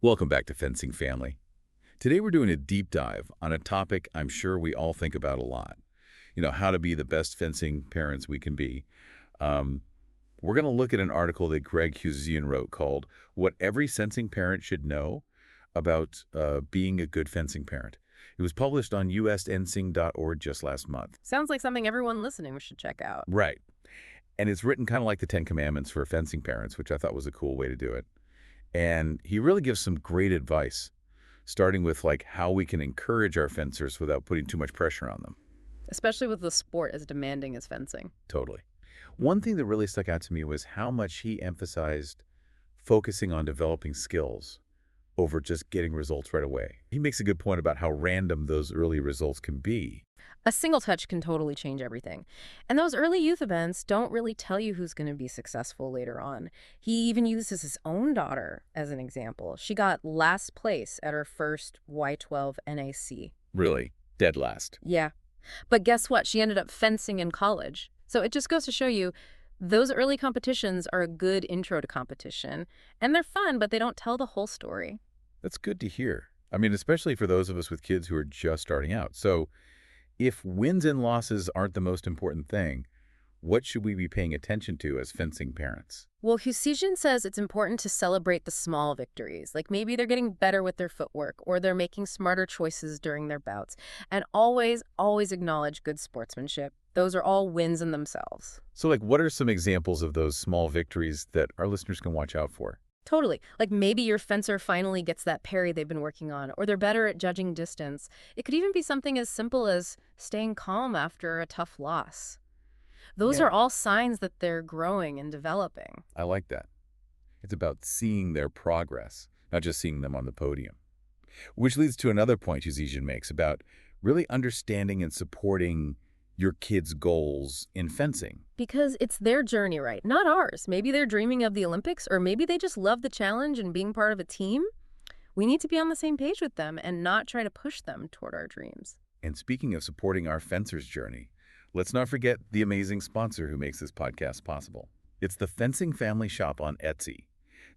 Welcome back to Fencing Family. Today we're doing a deep dive on a topic I'm sure we all think about a lot. How to be the best fencing parents we can be. Um, we're going to look at an article that Greg Huzian wrote called What Every Fencing Parent Should Know About Being a Good Fencing Parent. It was published on usnsing.org just last month. Sounds like something everyone listening should check out. Right. And it's written kind of like the Ten Commandments for fencing parents, which I thought was a cool way to do it. And he really gives some great advice, starting with how we can encourage our fencers without putting too much pressure on them. Especially with the sport as demanding as fencing. Totally. One thing that really stuck out to me was how much he emphasized focusing on developing skills over just getting results right away. He makes a good point about how random those early results can be. A single touch can totally change everything. And those early youth events don't really tell you who's going to be successful later on. He even uses his own daughter as an example. She got last place at her first Y12 NAC. Really, dead last. Yeah. But guess what? She ended up fencing in college. So it just goes to show you those early competitions are a good intro to competition. And they're fun, but they don't tell the whole story. That's good to hear. I mean, especially for those of us with kids who are just starting out. So if wins and losses aren't the most important thing, what should we be paying attention to as fencing parents? Well, Husijan says it's important to celebrate the small victories, like maybe they're getting better with their footwork or they're making smarter choices during their bouts. And always, always acknowledge good sportsmanship. Those are all wins in themselves. So, what are some examples of those small victories that our listeners can watch out for? Totally. Like maybe your fencer finally gets that parry they've been working on, or they're better at judging distance. It could even be something as simple as staying calm after a tough loss. Those Yeah, are all signs that they're growing and developing. I like that. It's about seeing their progress, not just seeing them on the podium. Which leads to another point Yazijian makes about really understanding and supporting your kids' goals in fencing. Because it's their journey, right? Not ours. Maybe they're dreaming of the Olympics, or maybe they just love the challenge and being part of a team. We need to be on the same page with them and not try to push them toward our dreams. And speaking of supporting our fencer's journey, let's not forget the amazing sponsor who makes this podcast possible. It's the Fencing Family Shop on Etsy.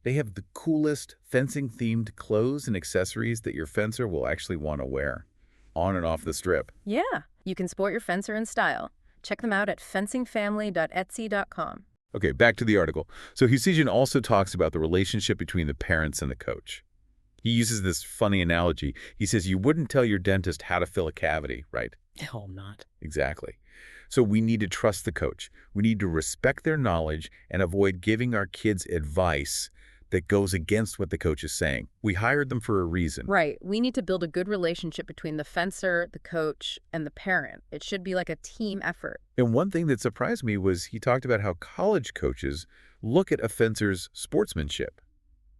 They have the coolest fencing-themed clothes and accessories that your fencer will actually want to wear, on and off the strip. Yeah, you can sport your fencer in style. Check them out at fencingfamily.etsy.com. Okay, back to the article. So Husijan also talks about the relationship between the parents and the coach. He uses this funny analogy. He says you wouldn't tell your dentist how to fill a cavity, right? No, I'm not. Exactly. So we need to trust the coach. We need to respect their knowledge and avoid giving our kids advice that goes against what the coach is saying. We hired them for a reason. Right. We need to build a good relationship between the fencer, the coach, and the parent. It should be like a team effort. And one thing that surprised me was he talked about how college coaches look at a fencer's sportsmanship.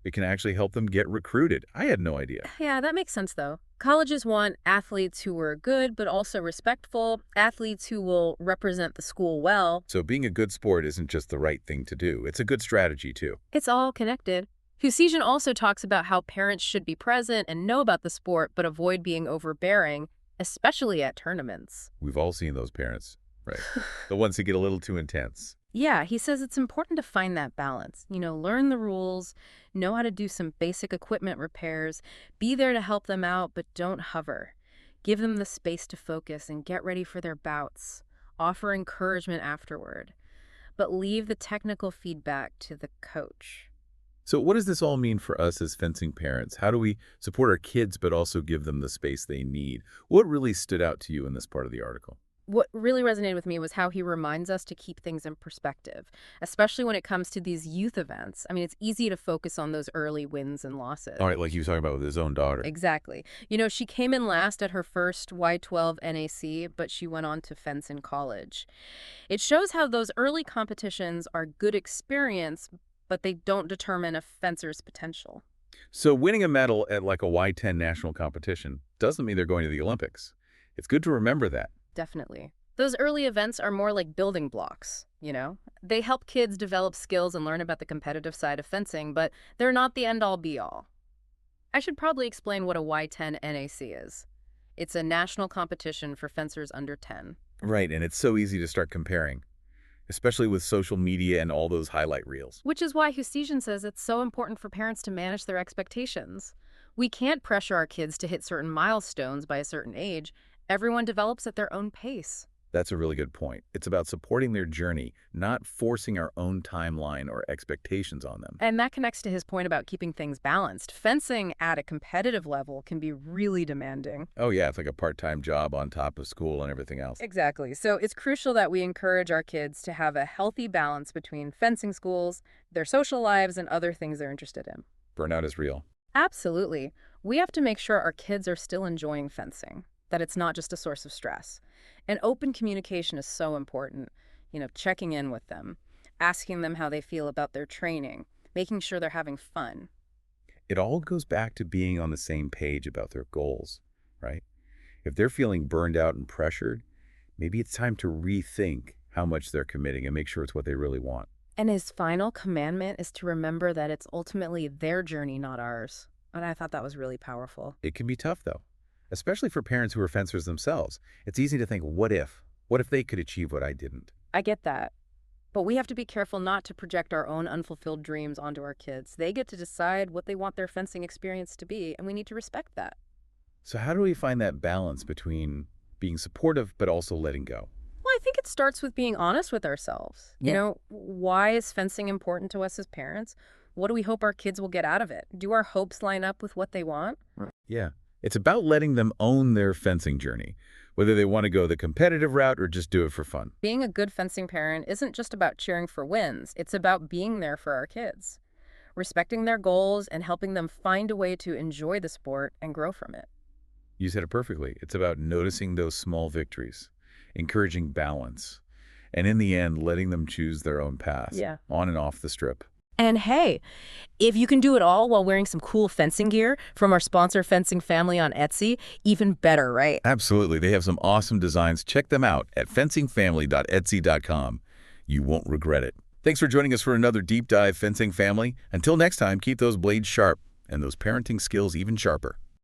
It can actually help them get recruited. I had no idea. Yeah, that makes sense, though. Colleges want athletes who are good, but also respectful, athletes who will represent the school well. So being a good sport isn't just the right thing to do. It's a good strategy, too. It's all connected. Husijan also talks about how parents should be present and know about the sport, but avoid being overbearing, especially at tournaments. We've all seen those parents, right? The ones who get a little too intense. Yeah, he says it's important to find that balance. Learn the rules, know how to do some basic equipment repairs, be there to help them out, but don't hover. Give them the space to focus and get ready for their bouts. Offer encouragement afterward, but leave the technical feedback to the coach. So what does this all mean for us as fencing parents? How do we support our kids but also give them the space they need? What really stood out to you in this part of the article? What really resonated with me was how he reminds us to keep things in perspective, especially when it comes to these youth events. I mean, it's easy to focus on those early wins and losses. All right, like he was talking about with his own daughter. Exactly. She came in last at her first Y12 NAC, but she went on to fence in college. It shows how those early competitions are good experience, but they don't determine a fencer's potential. So winning a medal at a Y10 national competition doesn't mean they're going to the Olympics. It's good to remember that. Definitely. Those early events are more like building blocks. They help kids develop skills and learn about the competitive side of fencing, but they're not the end-all be-all. I should probably explain what a Y10 NAC is. It's a national competition for fencers under 10. Right, and it's so easy to start comparing. especially with social media and all those highlight reels. Which is why Hussein says it's so important for parents to manage their expectations. We can't pressure our kids to hit certain milestones by a certain age. Everyone develops at their own pace. That's a really good point. It's about supporting their journey, not forcing our own timeline or expectations on them. And that connects to his point about keeping things balanced. Fencing at a competitive level can be really demanding. Oh yeah, it's like a part-time job on top of school and everything else. Exactly. So it's crucial that we encourage our kids to have a healthy balance between fencing schools, their social lives, and other things they're interested in. Burnout is real. Absolutely. We have to make sure our kids are still enjoying fencing, that it's not just a source of stress. And open communication is so important. Checking in with them, asking them how they feel about their training, making sure they're having fun. It all goes back to being on the same page about their goals, right? If they're feeling burned out and pressured, maybe it's time to rethink how much they're committing and make sure it's what they really want. And his final commandment is to remember that it's ultimately their journey, not ours. And I thought that was really powerful. It can be tough, though, especially for parents who are fencers themselves. It's easy to think, what if? What if they could achieve what I didn't? I get that. But we have to be careful not to project our own unfulfilled dreams onto our kids. They get to decide what they want their fencing experience to be, and we need to respect that. So how do we find that balance between being supportive but also letting go? Well, I think it starts with being honest with ourselves. Why is fencing important to us as parents? What do we hope our kids will get out of it? Do our hopes line up with what they want? Yeah, it's about letting them own their fencing journey, whether they want to go the competitive route or just do it for fun. Being a good fencing parent isn't just about cheering for wins. It's about being there for our kids, respecting their goals and helping them find a way to enjoy the sport and grow from it. You said it perfectly. It's about noticing those small victories, encouraging balance, and in the end, letting them choose their own path, on and off the strip. And hey, if you can do it all while wearing some cool fencing gear from our sponsor Fencing Family on Etsy, even better, right? Absolutely. They have some awesome designs. Check them out at fencingfamily.etsy.com. You won't regret it. Thanks for joining us for another Deep Dive Fencing Family. Until next time, keep those blades sharp and those parenting skills even sharper.